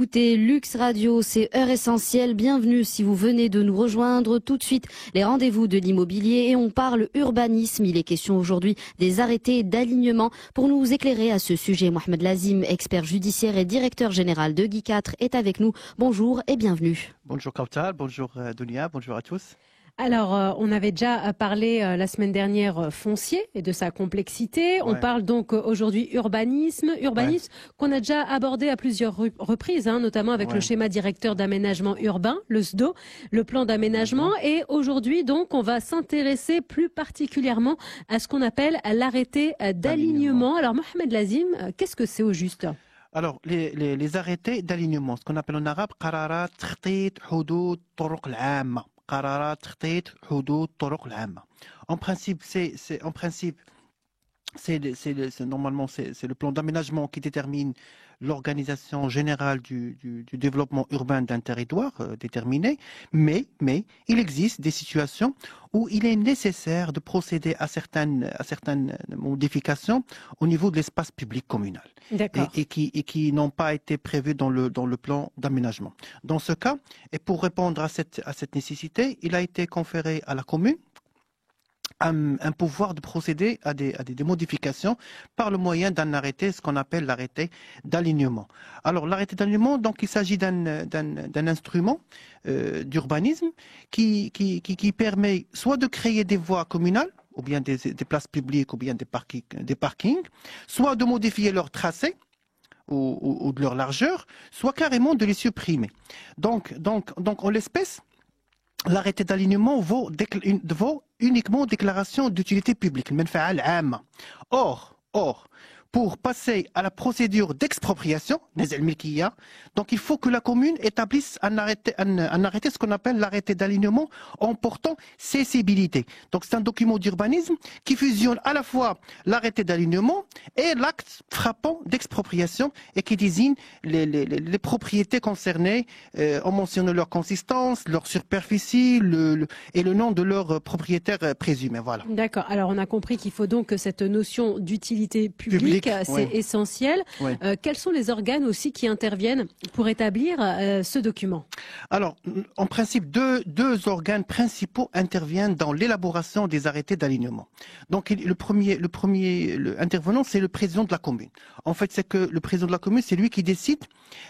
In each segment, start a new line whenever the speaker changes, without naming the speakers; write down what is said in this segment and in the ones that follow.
écoutez Lux Radio, c'est Heure Essentielle. Bienvenue si vous venez de nous rejoindre. Tout de suite, les rendez-vous de l'immobilier et on parle urbanisme. Il est question aujourd'hui des arrêtés d'alignement. Pour nous éclairer à ce sujet, Mohamed Lazim, expert judiciaire et directeur général de Guy 4, est avec nous. Bonjour et bienvenue.
Bonjour Kautal, bonjour Dunia, bonjour à tous.
Alors, on avait déjà parlé la semaine dernière foncier et de sa complexité. On parle donc aujourd'hui urbanisme qu'on a déjà abordé à plusieurs reprises, notamment avec le schéma directeur d'aménagement urbain, le SDO, le plan d'aménagement. Et aujourd'hui, donc, on va s'intéresser plus particulièrement à ce qu'on appelle l'arrêté d'alignement. Alors, Mohamed Lazim, qu'est-ce que c'est au juste ?
Alors, les arrêtés d'alignement, ce qu'on appelle en arabe, قرارات تخطيط حدود طرق العامة. En principe, normalement c'est le plan d'aménagement qui détermine l'organisation générale du développement urbain d'un territoire déterminé, mais il existe des situations où il est nécessaire de procéder à certaines modifications au niveau de l'espace public communal et qui n'ont pas été prévues dans le plan d'aménagement. Dans ce cas, et pour répondre à cette nécessité, il a été conféré à la commune un pouvoir de procéder à des modifications par le moyen d'un arrêté, ce qu'on appelle l'arrêté d'alignement. Alors l'arrêté d'alignement, donc il s'agit d'un instrument d'urbanisme qui permet soit de créer des voies communales, ou bien des places publiques, ou bien des parkings, soit de modifier leur tracé, ou de leur largeur, soit carrément de les supprimer. Donc en l'espèce, l'arrêté d'alignement vaut uniquement déclaration d'utilité publique. Or, pour passer à la procédure d'expropriation, donc il faut que la commune établisse un arrêté, ce qu'on appelle l'arrêté d'alignement en portant cessibilité. Donc c'est un document d'urbanisme qui fusionne à la fois l'arrêté d'alignement et l'acte frappant d'expropriation et qui désigne les propriétés concernées en mentionnant leur consistance, leur superficie et le nom de leur propriétaire présumé. Voilà.
D'accord. Alors on a compris qu'il faut donc que cette notion d'utilité publique, c'est essentiel. Quels sont les organes aussi qui interviennent pour établir ce document ?
Alors, en principe, deux organes principaux interviennent dans l'élaboration des arrêtés d'alignement. Donc, le premier intervenant, c'est le président de la commune. En fait, c'est que le président de la commune, c'est lui qui décide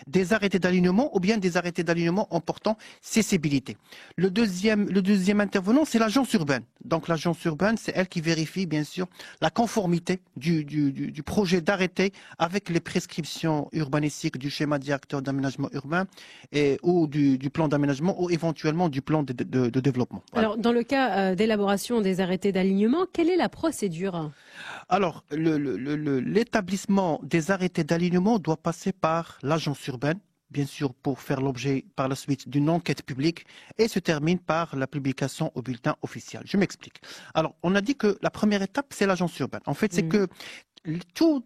des arrêtés d'alignement ou bien des arrêtés d'alignement en portant cessibilité. Le deuxième intervenant, c'est l'agence urbaine. Donc, l'agence urbaine, c'est elle qui vérifie, bien sûr, la conformité du projet d'arrêter avec les prescriptions urbanistiques du schéma directeur d'aménagement urbain ou du plan d'aménagement ou éventuellement du plan de développement. Voilà.
Alors, dans le cas d'élaboration des arrêtés d'alignement, quelle est la procédure ?
Alors, l'établissement des arrêtés d'alignement doit passer par l'agence urbaine, bien sûr pour faire l'objet par la suite d'une enquête publique et se termine par la publication au bulletin officiel. Je m'explique. Alors, on a dit que la première étape, c'est l'agence urbaine. En fait, c'est que tous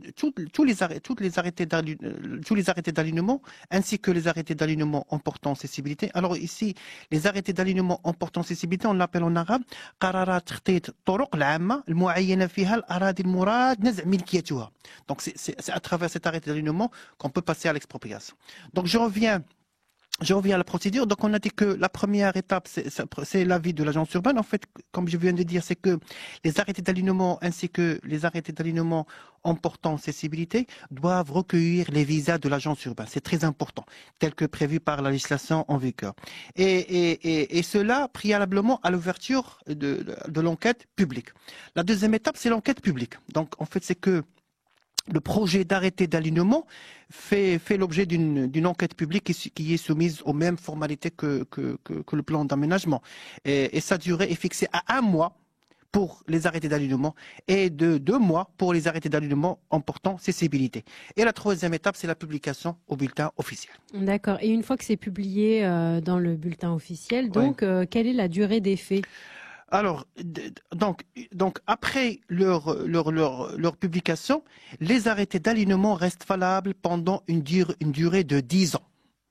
les arrêtés d'alignement ainsi que les arrêtés d'alignement en portant cessibilité. Alors ici, les arrêtés d'alignement en portant cessibilité, on l'appelle en arabe قرارات تخطيط الطرق العامة المعينة فيها الأراضي المراد نزع ملكيتها. Donc c'est à travers cet arrêté d'alignement qu'on peut passer à l'expropriation. Donc je reviens à la procédure. Donc, on a dit que la première étape, c'est l'avis de l'agence urbaine. En fait, comme je viens de dire, c'est que les arrêtés d'alignement ainsi que les arrêtés d'alignement en portant cessibilité doivent recueillir les visas de l'agence urbaine. C'est très important, tel que prévu par la législation en vigueur. Et cela préalablement à l'ouverture de l'enquête publique. La deuxième étape, c'est l'enquête publique. Donc, en fait, c'est que le projet d'arrêté d'alignement fait l'objet d'une enquête publique qui est soumise aux mêmes formalités que le plan d'aménagement. Et sa durée est fixée à 1 mois pour les arrêtés d'alignement et de 2 mois pour les arrêtés d'alignement en portant cessibilité. Et la troisième étape, c'est la publication au bulletin officiel.
D'accord. Et une fois que c'est publié dans le bulletin officiel, donc quelle est la durée des faits ?
Alors, donc après leur publication, les arrêtés d'alignement restent valables pendant une durée de 10 ans.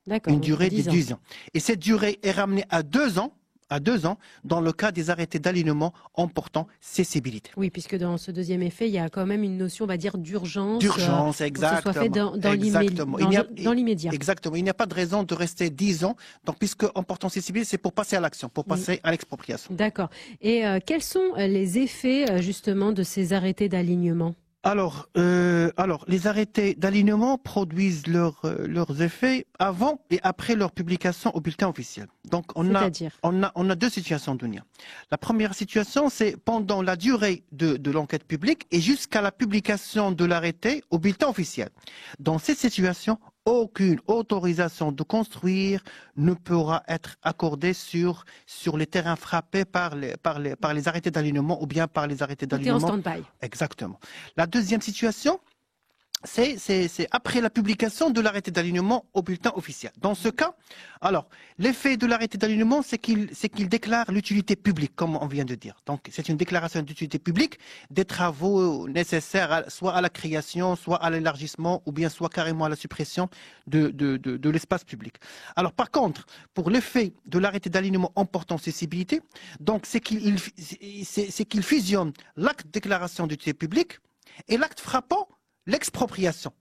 D'accord.
Une durée de 10 ans. Et cette durée est ramenée à 2 ans À 2 ans, dans le cas des arrêtés d'alignement emportant cessibilité.
Oui, puisque dans ce deuxième effet, il y a quand même une notion, on va dire, d'urgence.
D'urgence,
exactement. Que ce soit fait dans l'immédiat.
Exactement. Il n'y a pas de raison de rester 10 ans. Donc, puisque emportant cessibilité, c'est pour passer à l'action, pour passer à l'expropriation.
D'accord. Et quels sont les effets, justement, de ces arrêtés d'alignement ?
Alors, les arrêtés d'alignement produisent leurs effets avant et après leur publication au bulletin officiel. Donc, on a 2 situations, Dunia. La première situation, c'est pendant la durée de l'enquête publique et jusqu'à la publication de l'arrêté au bulletin officiel. Dans cette situation, aucune autorisation de construire ne pourra être accordée sur les terrains frappés par les arrêtés d'alignement ou bien par les arrêtés d'alignement.
Tout est en stand-by.
Exactement. La deuxième situation, c'est après la publication de l'arrêté d'alignement au bulletin officiel. Dans ce cas, alors, l'effet de l'arrêté d'alignement, c'est qu'il déclare l'utilité publique, comme on vient de dire. Donc, c'est une déclaration d'utilité publique des travaux nécessaires soit à la création, soit à l'élargissement, ou bien soit carrément à la suppression de l'espace public. Alors, par contre, pour l'effet de l'arrêté d'alignement emportant cessibilité, donc, c'est qu'il fusionne l'acte de déclaration d'utilité publique et l'acte frappant l'expropriation,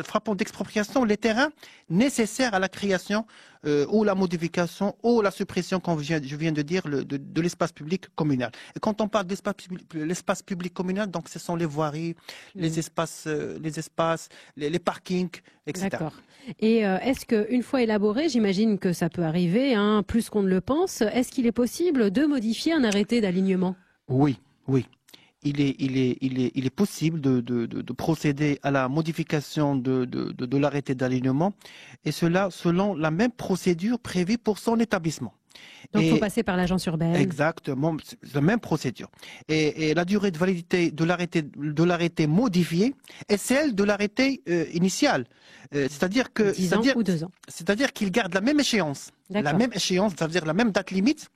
frappant d'expropriation, les terrains nécessaires à la création ou la modification ou la suppression, comme je viens de dire, de l'espace public communal. Et quand on parle l'espace public communal, donc ce sont les voiries, les espaces, les parkings, etc.
D'accord. Et est-ce qu'une fois élaboré, j'imagine que ça peut arriver, plus qu'on ne le pense, est-ce qu'il est possible de modifier un arrêté d'alignement ?
Oui. Il est possible de procéder à la modification de l'arrêté d'alignement, et cela selon la même procédure prévue pour son établissement.
Donc, il faut passer par l'agence urbaine.
Exactement, c'est la même procédure. Et la durée de validité de l'arrêté modifié est celle de l'arrêté initial. C'est-à-dire que
10 ans ou 2 ans.
C'est-à-dire qu'il garde la même échéance. La même échéance, ça veut dire la même date limite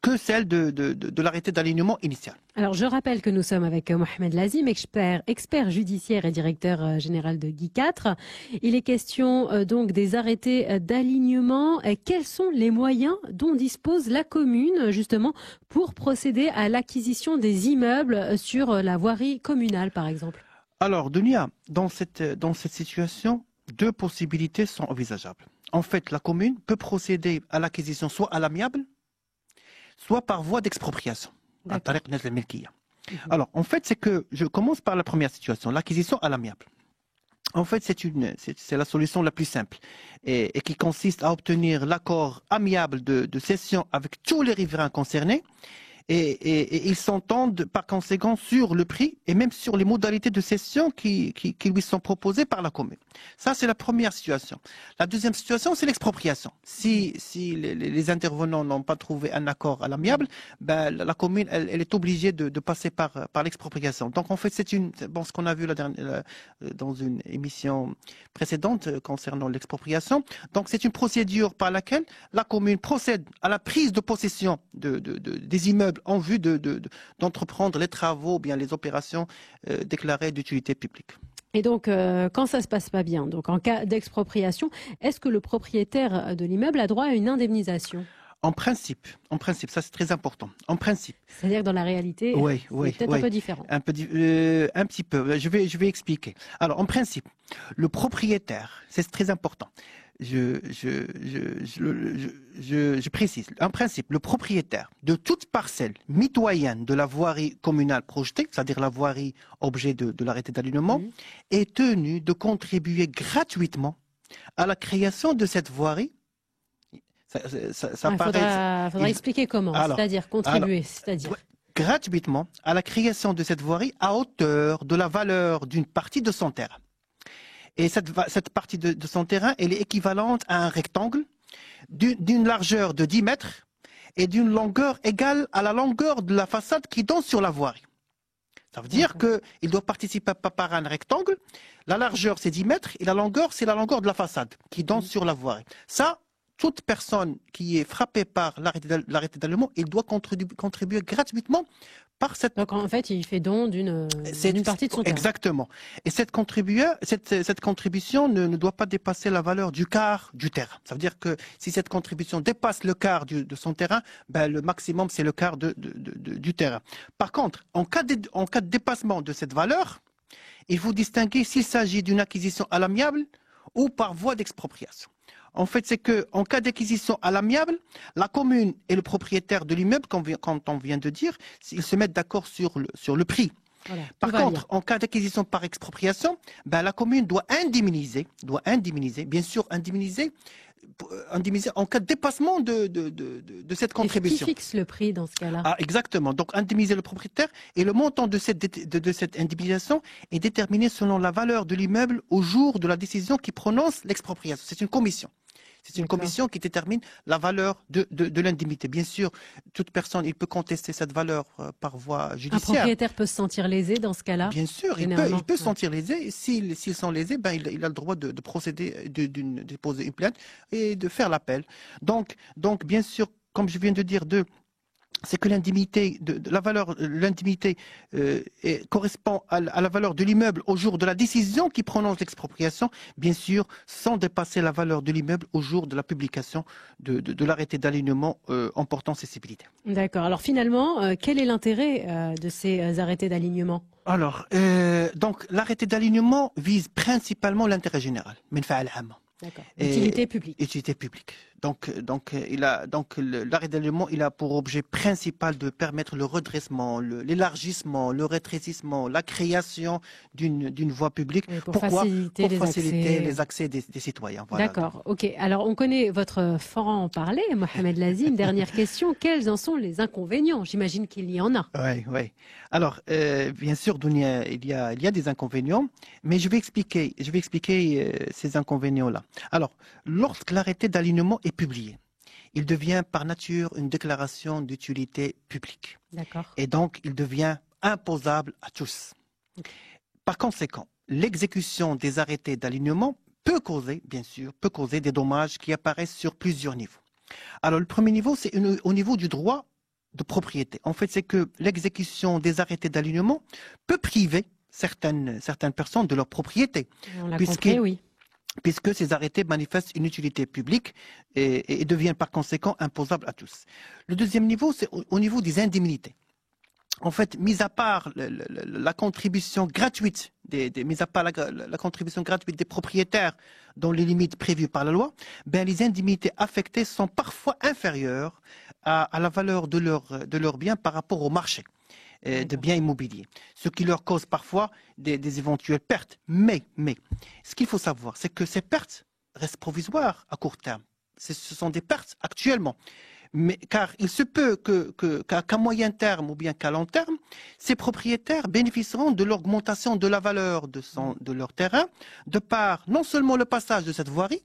que celle de l'arrêté d'alignement initial.
Alors, je rappelle que nous sommes avec Mohamed Lazim, expert judiciaire et directeur général de Guy 4. Il est question donc des arrêtés d'alignement. Quels sont les moyens dont dispose la commune, justement, pour procéder à l'acquisition des immeubles sur la voirie communale, par exemple ?
Alors, Dunia, dans cette situation, 2 possibilités sont envisageables. En fait, la commune peut procéder à l'acquisition soit à l'amiable, soit par voie d'expropriation. Alors, en fait, c'est que je commence par la première situation, l'acquisition à l'amiable. En fait, c'est la solution la plus simple et qui consiste à obtenir l'accord amiable de cession avec tous les riverains concernés. Et ils s'entendent par conséquent sur le prix et même sur les modalités de cession qui lui sont proposées par la commune. Ça, c'est la première situation. La deuxième situation, c'est l'expropriation. Si les intervenants n'ont pas trouvé un accord à l'amiable, la commune, elle est obligée de passer par l'expropriation. Donc, en fait, c'est ce qu'on a vu dans une émission précédente concernant l'expropriation. Donc, c'est une procédure par laquelle la commune procède à la prise de possession des immeubles en vue d'entreprendre les travaux ou bien les opérations déclarées d'utilité publique.
Et donc, quand ça ne se passe pas bien, donc en cas d'expropriation, est-ce que le propriétaire de l'immeuble a droit à une indemnisation ?
En principe, ça c'est très important. En principe.
C'est-à-dire que dans la réalité, c'est peut-être un peu différent.
Un petit peu. Je vais expliquer. Alors, en principe, le propriétaire, c'est très important. Je précise. En principe, le propriétaire de toute parcelle mitoyenne de la voirie communale projetée, c'est-à-dire la voirie objet de l'arrêté d'alignement, est tenu de contribuer gratuitement à la création de cette voirie.
Faudra expliquer comment, c'est-à-dire contribuer, c'est-à-dire
gratuitement à la création de cette voirie à hauteur de la valeur d'une partie de son terrain. Et cette partie de son terrain, elle est équivalente à un rectangle d'une largeur de 10 mètres et d'une longueur égale à la longueur de la façade qui donne sur la voirie. Ça veut dire qu'il doit participer par un rectangle, la largeur c'est 10 mètres et la longueur c'est la longueur de la façade qui donne sur la voirie. Ça, toute personne qui est frappée par l'arrêté d'alignement, il doit contribuer gratuitement par cette...
Donc en fait, il fait don d'une partie de son terrain.
Exactement. Et cette contribution ne doit pas dépasser la valeur du quart du terrain. Ça veut dire que si cette contribution dépasse le quart de son terrain, ben, le maximum, c'est le quart du terrain. Par contre, en cas de dépassement de cette valeur, il faut distinguer s'il s'agit d'une acquisition à l'amiable ou par voie d'expropriation. En fait, c'est qu'en cas d'acquisition à l'amiable, la commune et le propriétaire de l'immeuble, comme on vient de dire, ils se mettent d'accord sur le prix. Voilà, par contre, en cas d'acquisition par expropriation, ben, la commune doit indemniser, bien sûr indemniser en cas de dépassement de cette contribution.
Et qui fixe le prix dans ce cas-là?
Ah, exactement. Donc, indemniser le propriétaire et le montant de cette indemnisation est déterminé selon la valeur de l'immeuble au jour de la décision qui prononce l'expropriation. C'est une commission. C'est une commission qui détermine la valeur de l'indemnité. Bien sûr, toute personne, il peut contester cette valeur par voie judiciaire.
Un propriétaire peut se sentir lésé dans ce cas-là?
Bien sûr, il peut se sentir lésé. Et s'ils sont lésés, ben, il a le droit de procéder, de déposer une plainte et de faire l'appel. Donc, bien sûr, comme je viens de dire, c'est que l'indemnité, correspond à la valeur de l'immeuble au jour de la décision qui prononce l'expropriation, bien sûr, sans dépasser la valeur de l'immeuble au jour de la publication de l'arrêté d'alignement en portant cessibilité.
D'accord. Alors finalement, quel est l'intérêt de ces arrêtés d'alignement?
Alors, donc l'arrêté d'alignement vise principalement l'intérêt général.
D'accord. Utilité publique.
Utilité publique. Donc l'arrêt d'alignement, il a pour objet principal de permettre le redressement, l'élargissement, le rétrécissement, la création d'une voie publique.
Pour faciliter
les accès des citoyens. Voilà.
D'accord. Ok. Alors on connaît votre franc-parler, Mohamed Lazim. Dernière question. Quels en sont les inconvénients? J'imagine qu'il y en a.
Oui. Alors bien sûr, Dounia, il y a des inconvénients, mais je vais expliquer ces inconvénients-là. Alors, lorsque l'arrêté d'alignement est publié, il devient par nature une déclaration d'utilité publique.
D'accord.
Et donc, il devient imposable à tous. Okay. Par conséquent, l'exécution des arrêtés d'alignement peut causer des dommages qui apparaissent sur plusieurs niveaux. Alors, le premier niveau, c'est au niveau du droit de propriété. En fait, c'est que l'exécution des arrêtés d'alignement peut priver certaines personnes de leur propriété.
On l'a compris, oui.
Puisque ces arrêtés manifestent une utilité publique et deviennent par conséquent imposables à tous. Le deuxième niveau, c'est au niveau des indemnités. En fait, mis à part la contribution gratuite des propriétaires dans les limites prévues par la loi, ben les indemnités affectées sont parfois inférieures à la valeur de leurs biens par rapport au marché de biens immobiliers, ce qui leur cause parfois des éventuelles pertes. Mais, ce qu'il faut savoir, c'est que ces pertes restent provisoires à court terme. Ce sont des pertes actuellement. Mais, car il se peut qu'à moyen terme ou bien qu'à long terme, ces propriétaires bénéficieront de l'augmentation de la valeur de leur terrain, de par non seulement le passage de cette voirie,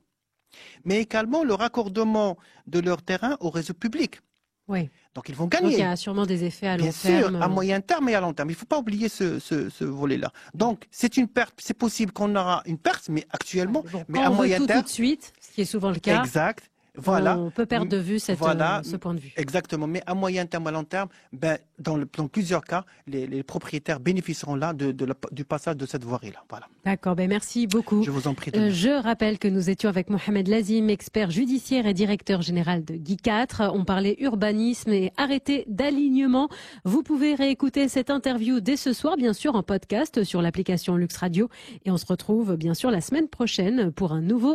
mais également le raccordement de leur terrain au réseau public.
Oui.
Donc ils vont gagner.
Donc il y a sûrement des effets à long terme.
Bien sûr, à moyen terme et à long terme. Il ne faut pas oublier ce volet-là. Donc c'est une perte. C'est possible qu'on aura une perte, mais actuellement, mais à moyen terme.
Tout de suite, ce qui est souvent le cas.
Exact. Voilà.
On peut perdre de vue ce point de vue.
Exactement. Mais à moyen terme, à long terme, ben, dans plusieurs cas, les propriétaires bénéficieront là du passage de cette voirie-là. Voilà.
D'accord. Ben, merci beaucoup.
Je vous en prie.
Je rappelle que nous étions avec Mohamed Lazim, expert judiciaire et directeur général de Guy 4. On parlait urbanisme et arrêté d'alignement. Vous pouvez réécouter cette interview dès ce soir, bien sûr, en podcast sur l'application Lux Radio. Et on se retrouve, bien sûr, la semaine prochaine pour un nouveau